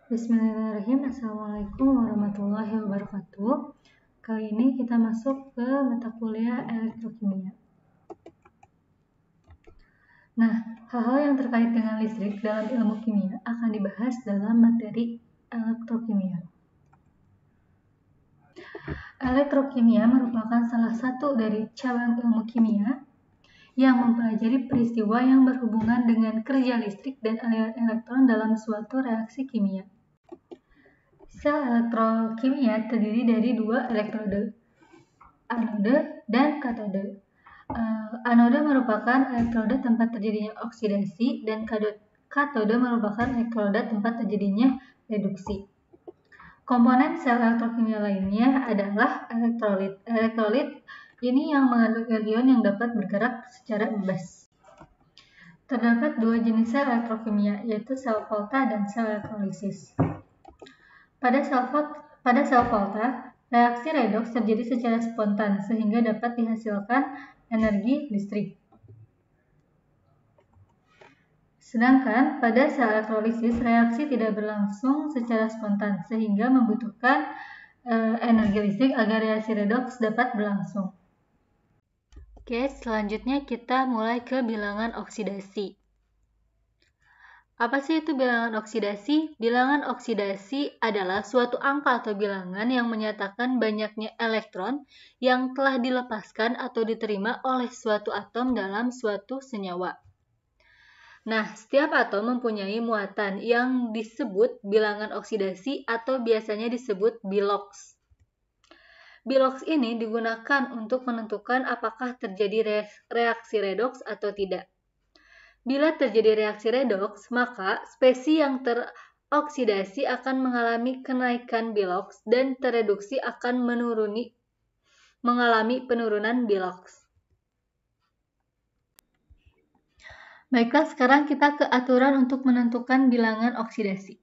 Bismillahirrahmanirrahim. Assalamualaikum warahmatullahi wabarakatuh. Kali ini kita masuk ke mata kuliah elektrokimia. Nah, hal-hal yang terkait dengan listrik dalam ilmu kimia akan dibahas dalam materi elektrokimia. Elektrokimia merupakan salah satu dari cabang ilmu kimia yang mempelajari peristiwa yang berhubungan dengan kerja listrik dan aliran elektron dalam suatu reaksi kimia. Sel elektrokimia terdiri dari dua elektrode, anode dan katode. Anode merupakan elektrode tempat terjadinya oksidasi dan katode merupakan elektrode tempat terjadinya reduksi. Komponen sel elektrokimia lainnya adalah elektrolit. Elektrolit ini yang mengandung ion yang dapat bergerak secara bebas. Terdapat dua jenis sel elektrokimia, yaitu sel volta dan sel elektrolisis. Pada sel volta, reaksi redoks terjadi secara spontan sehingga dapat dihasilkan energi listrik. Sedangkan pada sel elektrolisis, reaksi tidak berlangsung secara spontan sehingga membutuhkan energi listrik agar reaksi redoks dapat berlangsung. Oke, selanjutnya kita mulai ke bilangan oksidasi. Apa sih itu bilangan oksidasi? Bilangan oksidasi adalah suatu angka atau bilangan yang menyatakan banyaknya elektron yang telah dilepaskan atau diterima oleh suatu atom dalam suatu senyawa. Nah, setiap atom mempunyai muatan yang disebut bilangan oksidasi atau biasanya disebut biloks. Biloks ini digunakan untuk menentukan apakah terjadi reaksi redoks atau tidak. Bila terjadi reaksi redoks, maka spesies yang teroksidasi akan mengalami kenaikan biloks dan tereduksi akan mengalami penurunan biloks. Baiklah, sekarang kita ke aturan untuk menentukan bilangan oksidasi.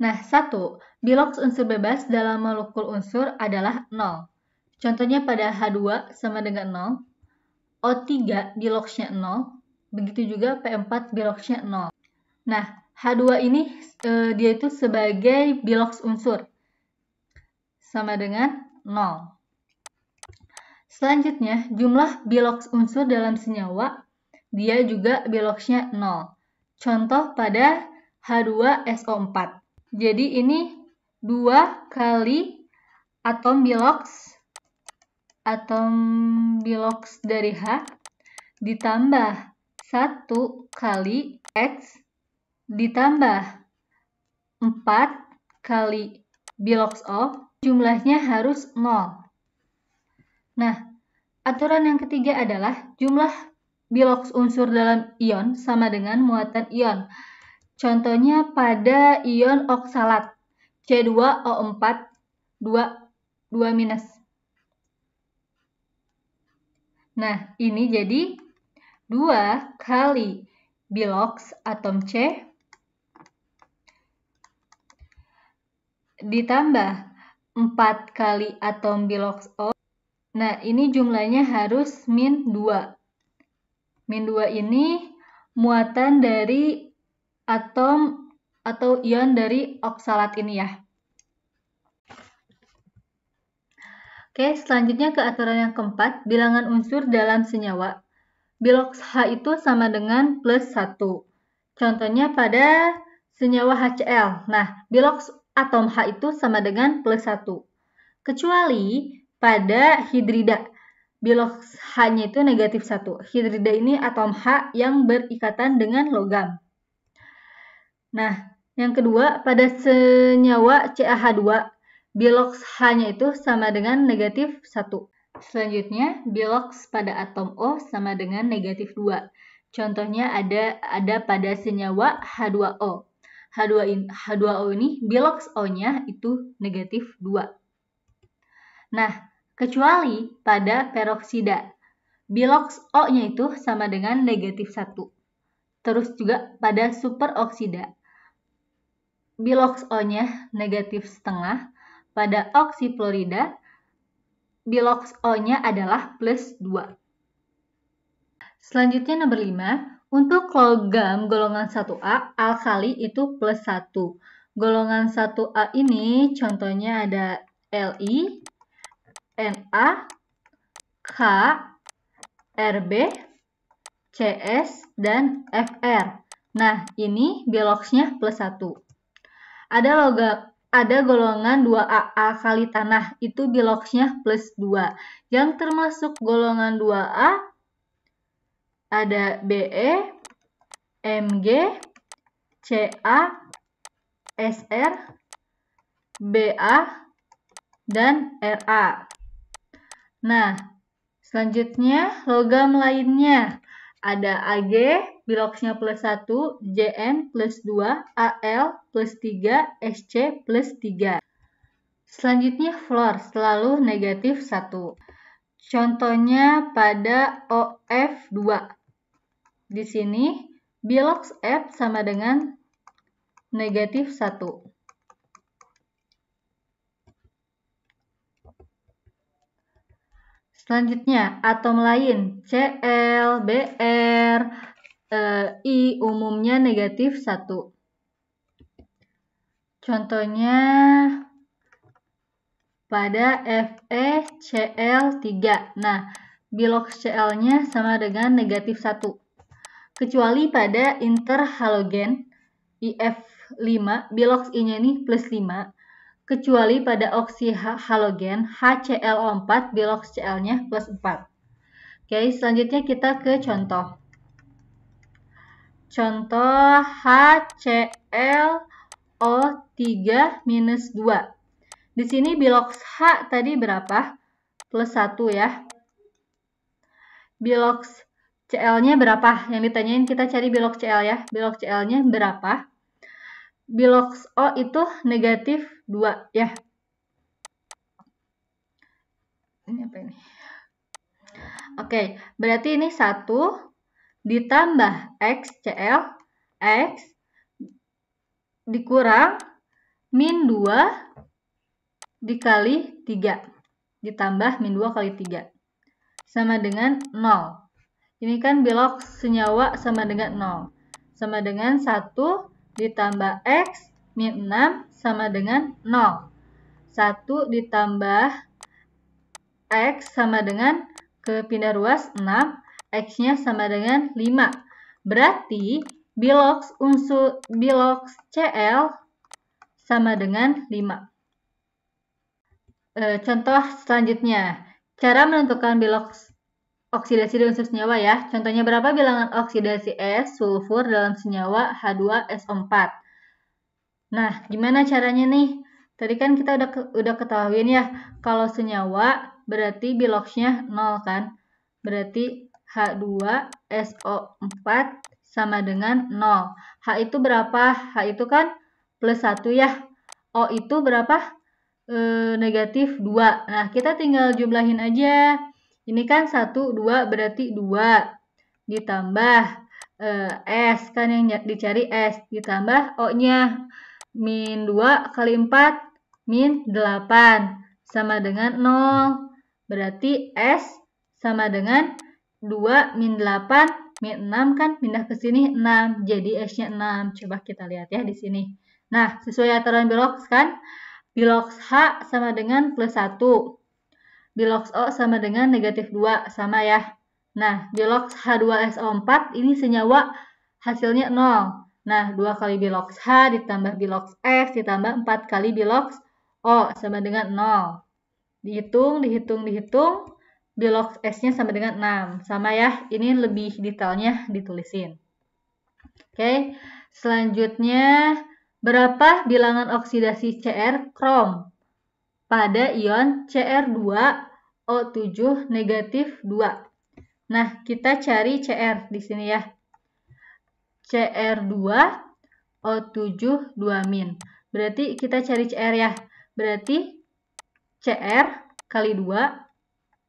Nah, 1. Biloks unsur bebas dalam molekul unsur adalah 0. Contohnya pada H2 sama dengan 0. O3 biloksnya 0, begitu juga P4 biloksnya 0. Nah, H2 ini dia itu sebagai biloks unsur, sama dengan 0. Selanjutnya, jumlah biloks unsur dalam senyawa, dia juga biloksnya 0. Contoh pada H2SO4. Jadi ini 2 kali atom biloks dari H ditambah 1 kali X ditambah 4 kali biloks O, jumlahnya harus 0. Nah, aturan yang ketiga adalah jumlah biloks unsur dalam ion sama dengan muatan ion. Contohnya pada ion oksalat C2O4 2-. Nah, ini jadi 2 kali biloks atom C ditambah 4 kali atom biloks O. Nah, ini jumlahnya harus -2. -2 ini muatan dari atom atau ion dari oksalat ini ya. Oke, selanjutnya ke aturan yang keempat, bilangan unsur dalam senyawa. Biloks H itu sama dengan +1. Contohnya pada senyawa HCl. Nah, biloks atom H itu sama dengan +1. Kecuali pada hidrida. Biloks H-nya itu -1. Hidrida ini atom H yang berikatan dengan logam. Nah, yang kedua, pada senyawa CaH2, biloks H-nya itu sama dengan -1. Selanjutnya, biloks pada atom O sama dengan -2. Contohnya ada pada senyawa H2O. H2O ini biloks O-nya itu -2. Nah, kecuali pada peroksida. Biloks O-nya itu sama dengan -1. Terus juga pada superoksida. Biloks O-nya -0,5. Pada oksifluorida, biloks O-nya adalah +2. Selanjutnya nomor 5, Untuk logam golongan 1A, alkali itu plus 1. Golongan 1A ini contohnya ada Li, Na, K, Rb, Cs, dan Fr. Nah, ini biloxnya plus 1. Ada golongan 2A, alkali tanah, itu biloxnya plus 2. Yang termasuk golongan 2A ada Be, Mg, Ca, Sr, Ba, dan Ra. Nah, selanjutnya logam lainnya ada Ag, biloxnya plus 1, Jn plus 2, Al plus 3, Sc plus 3. Selanjutnya fluor selalu negatif 1. Contohnya pada OF2. Di sini bilox F sama dengan negatif 1. Selanjutnya, atom lain Cl, Br, I umumnya negatif 1. Contohnya pada FeCl3. Nah, bilox Cl-nya sama dengan negatif 1. Kecuali pada interhalogen IF5, bilox I-nya ini plus 5. Kecuali pada oksihalogen HClO4, bilox Cl-nya plus 4. Oke, selanjutnya kita ke contoh. Contoh HClO3 minus 2. Di sini bilox H tadi berapa? Plus 1 ya. Bilox Cl-nya berapa? Yang ditanyain kita cari bilox Cl ya. Bilox Cl-nya berapa? Bilox O itu negatif 2 ya. Ini apa ini? Oke, berarti ini 1 ditambah XCl, X dikurang min 2 dikali 3. Ditambah min 2 kali 3. Sama dengan 0. Ini kan bilox senyawa sama dengan 0. Sama dengan 1 ditambah X min 6 sama dengan 0. 1 ditambah X sama dengan kepindah ruas 6. X-nya sama dengan 5. Berarti bilox Cl sama dengan 5. Contoh selanjutnya. Cara menentukan bilox oksidasi di unsur senyawa ya. Contohnya berapa bilangan oksidasi es sulfur dalam senyawa H2SO4. Nah, gimana caranya nih? Tadi kan kita udah ketahuin ya, kalau senyawa berarti biloxnya 0 kan? Berarti H2SO4 sama dengan 0. H itu berapa? H itu kan plus 1 ya. O itu berapa? Negatif 2. Nah, kita tinggal jumlahin aja. Ini kan 1, 2 berarti 2. Ditambah S, kan yang dicari S. Ditambah O-nya. Min 2 kali 4, min 8. Sama dengan 0. Berarti S sama dengan 2 min 8, min 6 kan pindah ke sini 6. Jadi S-nya 6. Coba kita lihat ya di sini. Nah, sesuai aturan bilox kan? Bilox H sama dengan plus 1. Bilox O sama dengan negatif 2. Sama ya. Nah, bilox H2SO4 ini senyawa hasilnya 0. Nah, 2 kali bilox H ditambah bilox X ditambah 4 kali bilox O sama dengan 0. Dihitung. Bilox S-nya sama dengan 6. Sama ya. Ini lebih detailnya ditulisin. Oke. Selanjutnya, berapa bilangan oksidasi Cr krom pada ion Cr2O7 negatif 2. Nah, kita cari Cr di sini ya. Cr2O7 2-. Berarti kita cari Cr ya. Berarti Cr kali 2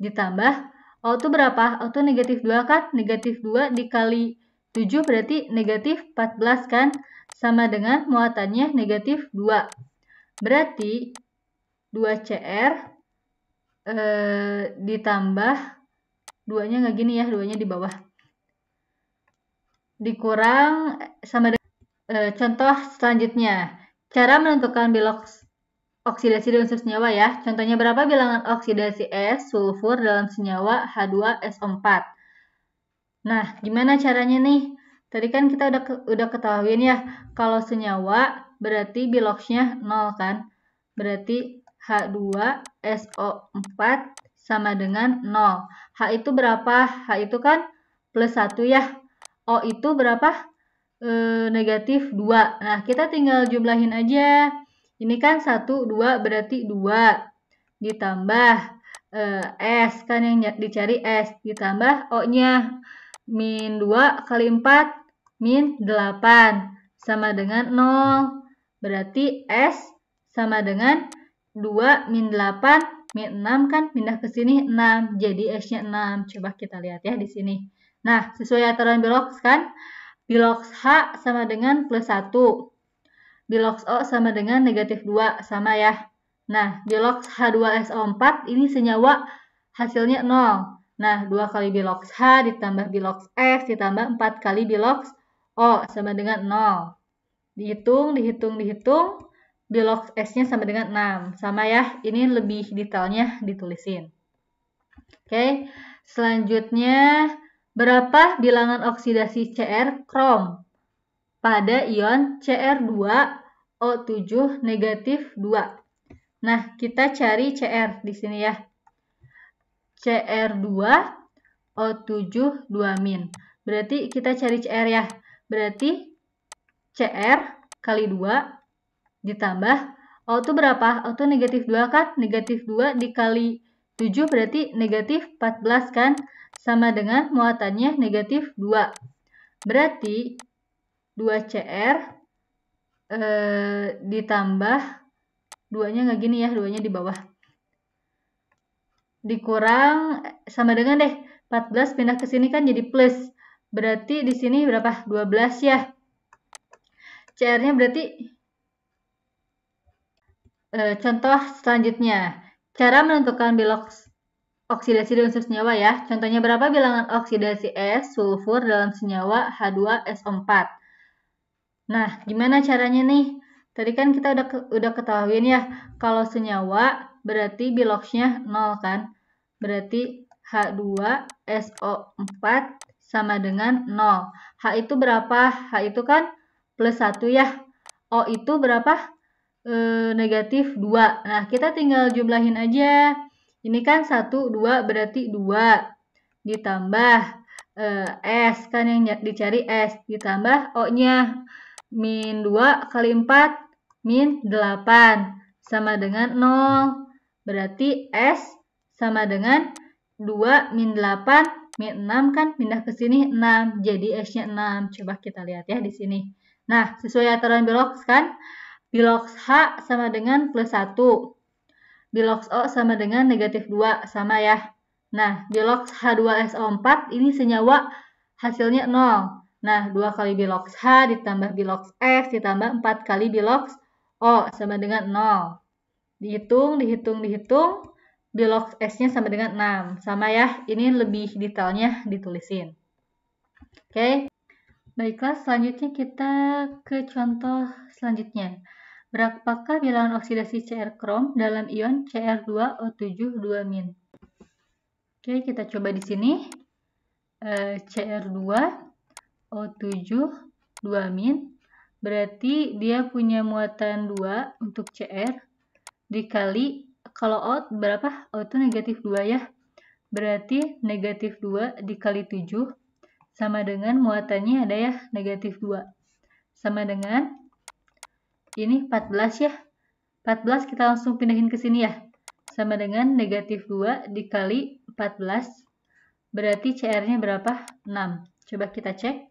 ditambah O itu berapa? O itu negatif 2 kan? Negatif 2 dikali 7 berarti negatif 14 kan? Sama dengan muatannya negatif 2. Berarti 2Cr ditambah 2-nya nggak gini ya, 2-nya di bawah. dikurang sama dengan contoh selanjutnya. Cara menentukan biloks oksidasi di unsur senyawa ya. Contohnya berapa bilangan oksidasi es sulfur dalam senyawa H2SO4. Nah, gimana caranya nih? Tadi kan kita udah ketahuin ya, kalau senyawa berarti biloksnya 0 kan? Berarti H2SO4 sama dengan 0. H itu berapa? H itu kan plus 1 ya. O itu berapa? Negatif 2. Nah, kita tinggal jumlahin aja. Ini kan 1, 2 berarti 2. Ditambah S, kan yang dicari S. Ditambah O-nya. Min 2 kali 4, min 8. Sama dengan 0. Berarti S sama dengan 2 min 8, min 6 kan pindah ke sini 6. Jadi S-nya 6. Coba kita lihat ya di sini. Nah, sesuai aturan biloks kan? Biloks H sama dengan plus 1. Biloks O sama dengan negatif 2. Sama ya. Nah, biloks H2SO4 ini senyawa hasilnya 0. Nah, 2 kali biloks H ditambah biloks S ditambah 4 kali biloks O sama dengan 0. Dihitung. Biloks S-nya sama dengan 6. Sama ya. Ini lebih detailnya ditulisin. Oke. Selanjutnya, berapa bilangan oksidasi Cr krom pada ion Cr2O7 negatif 2? Nah, kita cari Cr di sini ya. Cr2O7 2-. Berarti kita cari Cr ya. Berarti Cr kali 2 ditambah O itu berapa? O itu negatif 2 kan? Negatif 2 dikali 7 berarti negatif 14 kan? Sama dengan muatannya negatif 2. Berarti 2Cr ditambah 2-nya nggak gini ya, 2-nya di bawah. Dikurang sama dengan deh, 14 pindah ke sini kan jadi plus. Berarti di sini berapa? 12 ya. Cr-nya berarti contoh selanjutnya. Cara menentukan biloks oksidasi di unsur senyawa ya. Contohnya berapa bilangan oksidasi es sulfur dalam senyawa H2SO4. Nah, gimana caranya nih? Tadi kan kita udah ketahuin ya, kalau senyawa berarti biloksnya 0 kan? Berarti H2SO4 sama dengan 0. H itu berapa? H itu kan plus 1 ya. O itu berapa? Negatif 2. Nah, kita tinggal jumlahin aja. Ini kan 1, 2 berarti 2. Ditambah S, kan yang dicari S. Ditambah O-nya. Min 2 kali 4, min 8. Sama dengan 0. Berarti S sama dengan 2 min 8, min 6 kan pindah ke sini 6. Jadi S-nya 6. Coba kita lihat ya di sini. Nah, sesuai aturan biloks kan? Biloks H sama dengan plus 1. Biloks O sama dengan negatif 2. Sama ya. Nah, biloks H2SO4 ini senyawa hasilnya 0. Nah, 2 kali biloks H ditambah biloks S ditambah 4 kali biloks O sama dengan 0. Dihitung. Biloks S-nya sama dengan 6. Sama ya. Ini lebih detailnya ditulisin. Oke. Baiklah, selanjutnya kita ke contoh selanjutnya. Berapakah bilangan oksidasi Cr krom dalam ion Cr2O7 2-. Oke, kita coba di sini. Cr2O7 2-. Berarti dia punya muatan 2 untuk Cr dikali, kalau O berapa? O itu negatif 2 ya. Berarti negatif 2 dikali 7 sama dengan muatannya ada ya, negatif 2. Sama dengan ini 14 ya. 14 kita langsung pindahin ke sini ya. Sama dengan negatif 2 dikali 14. Berarti Cr-nya berapa? 6. Coba kita cek.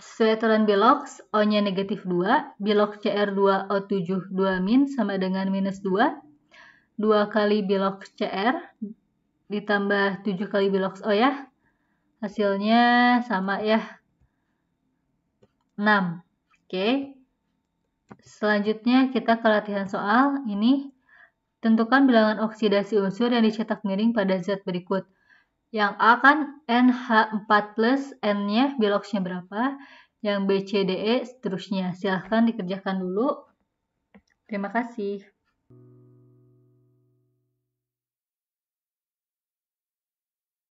Sesuai aturan biloks, O-nya negatif 2. Biloks Cr2O7 2- sama dengan minus 2. 2 kali biloks Cr ditambah 7 kali biloks O ya. Hasilnya sama ya. 6. Oke. Selanjutnya kita ke latihan soal. Ini tentukan bilangan oksidasi unsur yang dicetak miring pada zat berikut. Yang A kan NH4 plus N-nya Biloxnya berapa? Yang B, C, D, E seterusnya. Silahkan dikerjakan dulu. Terima kasih.